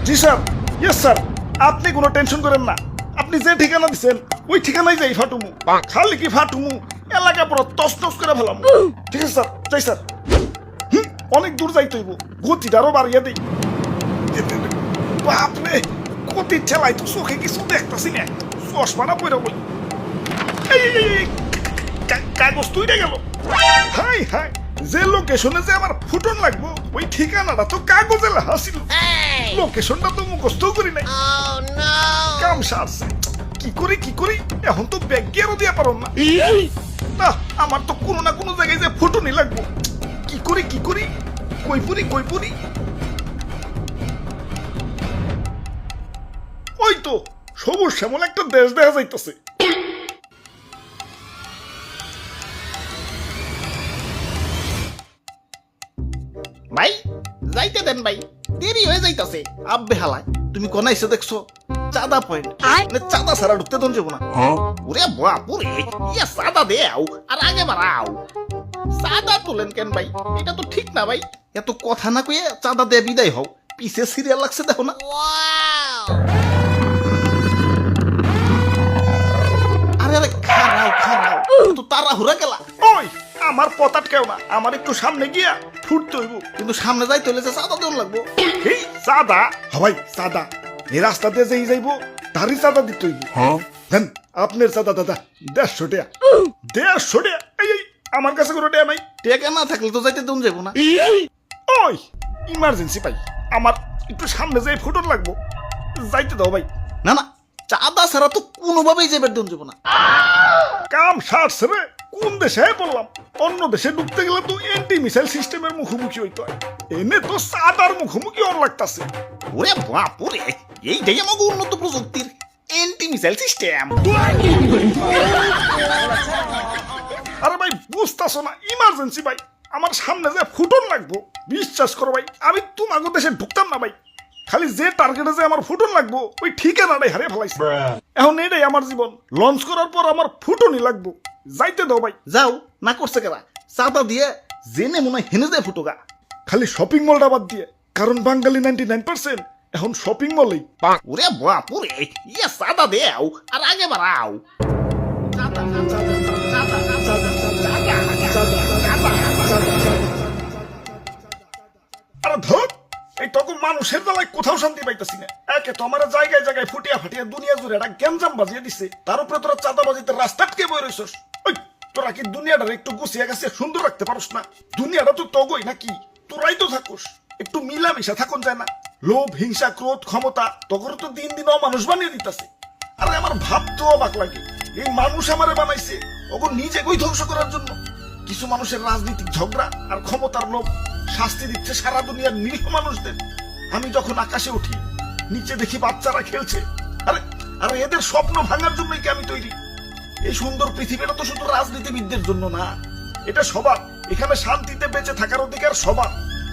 জি sir, yes sir, আপনি কোনো tension করেন না। আপনি যে ঠিকানা দিচ্ছেন ওই ঠিকানায় যাই ফাটুমু। খালি কি ফাটুমু, এলাকা পুরো তস তস করে ফেলাম। ঠিক আছে স্যার, যাই স্যার। অনেক দূর যাইতে হইব, গতিটা আরো বাড়িয়ে দিই। বাপরে, গতি ঠেলাই তো চোখে কিছু দেখতেছি না, চশমাটা পড়ে বলি। কাগজ তুইটা গেল। হাই হাই, যে লোকেশনে যে আমার ফুটন লাগবো ওই ঠিকানাটা তো কাগজে লেখা ছিল। লোকেশনটা তো মুখস্থ করি নাই। কাম সারছে, কি করি এখন তো ব্যাগ গিয়ারও দিয়া পারো না। না, আমার তো কোনো না কোনো জায়গায় যে ফুটনই লাগবো। কি করি কই পুরি। ওই তো সবুজ শ্যামল একটা দেশ দেখা যাইতেছে। ভাই যাইতে দেন ভাই, দেরি হয়ে যাইতাছে। আব্বে হালায়, তুমি কোন এসে দেখছো? চাঁদা পয়েন্ট, মানে চাঁদা ছাড়া ঢুকতে দন যাবো না। ওরে বাপুরে, ইয়া চাঁদা দেও আর আগে বাড়াও। চাঁদা তোলেন কেন ভাই? এটা তো ঠিক না ভাই। এত কথা না কয়ে চাঁদা দিয়ে বিদায় হও। পিছে সিরিয়াল লাগছে দেখো না। আরে আরে খারাও তো তাড়াহুড়া গেলা। ওই আমার পথ কেউ না, আমার একটু সামনে গিয়া ফুটতে হইব। কিন্তু সামনে যাইতে হলে যে চাঁদা দেন লাগবো। এই চাঁদা হবাই চাঁদা, এই রাস্তা দিয়ে যেই যাইবো তারই চাঁদা দিতে হইব। দেন আপনার চাঁদা দাদা 150 টাকা। 150 টাকা? এই আমার কাছে কোনো টাকা নাই। টেকা না থাকলে তো যাইতে দেন যাবো না। ওই ইমার্জেন্সি ভাই, আমার একটু সামনে যাই ফুটন লাগবো, যাইতে দাও ভাই। না না, চাঁদা ছাড়া তো কোনোভাবেই যাবার দেন যাবো না। কাম সারছে রে, কোন দেশে বললাম? অন্য দেশে ঢুকতে গেলে তো এন্টি মিসাইল সিস্টেমের মুখোমুখি হইতে হয়, এনে তো চাঁদার মুখোমুখি ওর লাগতাছে। ওরে বাপুরে, এইটাই আমাকে উন্নত প্রযুক্তির এন্টি মিসাইল সিস্টেম। আরে ভাই বুঝতাছো না, ইমার্জেন্সি ভাই, আমার সামনে যে ফুটন লাগবো। বিশ্বাস করো ভাই, আমি তোমাকে দেশে ঢুকতাম না ভাই। খালি যে টার্গেটে যে আমার ফুটন লাগবো ওই ঠিকানাটাই হারিয়ে ফেলাইছে। এখন এটাই আমার জীবন, লঞ্চ করার পর আমার ফুটনই লাগবো, যাইতে দাও ভাই। যাও, না করছে কেরা? চাঁদা দিয়ে জেনে মনে হয় হেনে যায় ফুটোগা। খালি শপিং মলটা বাদ দিয়ে, কারণ বাঙালি 99% এখন শপিং মলেই। ওরে বাপুরে, ইয়া চাঁদা দেও আর আগে বাড়াও। আরে ধর, এই তখন মানুষের বেলায় কোথাও শান্তি পাইতেছি না। একে তো আমার জায়গায় জায়গায় ফুটিয়া ফাটিয়া দুনিয়া জুড়ে একটা গ্যাঞ্জাম বাজিয়ে দিছে, তার উপরে তোরা চাঁদাবাজিতে রাস্তা আটকে বই রইছস। ওই তোরা কি দুনিয়াটারে একটু গুছিয়ে গেছে সুন্দর রাখতে পারস না? দুনিয়াটা তো তগই নাকি, তোরাই তো থাকুস। একটু মিলামিশা থাকুন যায় না? লোভ, হিংসা, ক্রোধ, ক্ষমতা তখন তো দিন দিন অমানুষ বানিয়ে দিতেছে। আরে আমার ভাবতে অবাক লাগে, এই মানুষ আমারে বানাইছে ওগো নিজে কই ধ্বংস করার জন্য। কিছু মানুষের রাজনৈতিক ঝগড়া আর ক্ষমতার লোভ শাস্তি দিচ্ছে সারা দুনিয়ার নিরীহ মানুষদের। আমি যখন আকাশে উঠি, নিচে দেখি বাচ্চারা খেলছে। আরে আরে এদের স্বপ্ন ভাঙার জন্যই কি আমি তৈরি? এই সুন্দর পৃথিবীটা তো শুধু রাজনীতিবিদদের জন্য না, এটা সবার। এখানে শান্তিতে বেঁচে থাকার অধিকার সবার।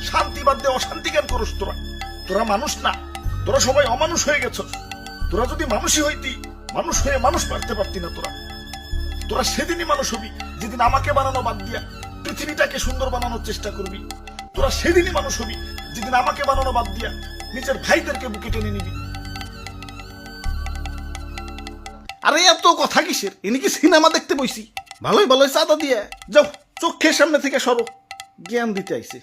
শান্তি বাদ দিয়ে অশান্তি কেন করস তোরা? তোরা মানুষ না, তোরা সবাই অমানুষ হয়ে গেছস। তোরা যদি মানুষই হইতি, মানুষ হয়ে মানুষ মারতে পারতি না। তোরা সেদিনই মানুষ হবি যেদিন আমাকে বানানো বাদ দিয়া পৃথিবীটাকে সুন্দর বানানোর চেষ্টা করবি। তোরা সেদিনই মানুষ হবি যেদিন আমাকে বানানো বাদ দিয়া নিজের ভাইদেরকে বুকে টেনে নিবি। আরে এত কথা কিসের? এনে কি সিনেমা দেখতে বইছি? ভালোই ভালোই চাঁদা দিয়ে যাও, চোখের সামনে থেকে সরো। জ্ঞান দিতে আইছে।